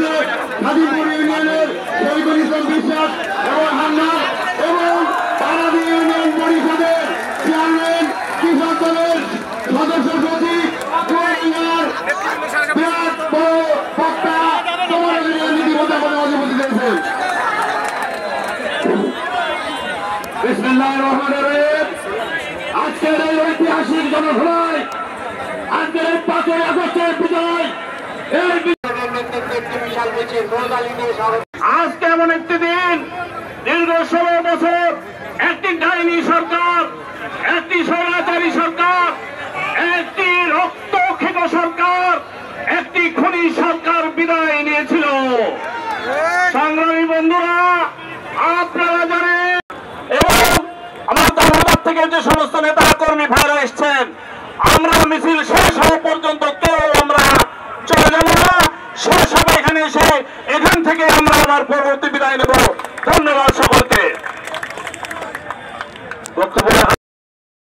হয়েছে হাজিপুর ইউনিয়নের শহীদুল ইসলাম বিশ্বাস এবং হান্নান এবং পানাদি ইউনিয়ন পরিষদের চেয়ারম্যান কৃষক দলের সদস্য সচিব বিরাট বড় বক্তা তোমার নীতিমতা বলে অনুমতি দিয়েছেন। বিসমিল্লাহির রহমানির রহিম। আজকের এই ঐতিহাসিক জনসভায় আজকের এই 5ই আগস্টের বিজয় আজকে এমন একটি দিন, দীর্ঘ 16 বছর একটি ডাইনি সরকার, একটি স্বৈরাচারী সরকার, একটি রক্তক্ষেক সরকার, একটি খুনি সরকার বিদায় নিয়েছিল। সংগ্রামী বন্ধুরা, আপনারা জানেন এবং আমার ধন্যবাদ থেকে যে সমস্ত নেতা কর্মী ভাইরা এসছেন, আমরা মিছিল শেষ হওয়া পর্যন্ত কেউ আমরা চলে যাব না। শেষ হবে এখানে এসে, এখান থেকে আমরা আমার পরবর্তী বিদায় নেব। ধন্যবাদ সকলকে। বক্তব্য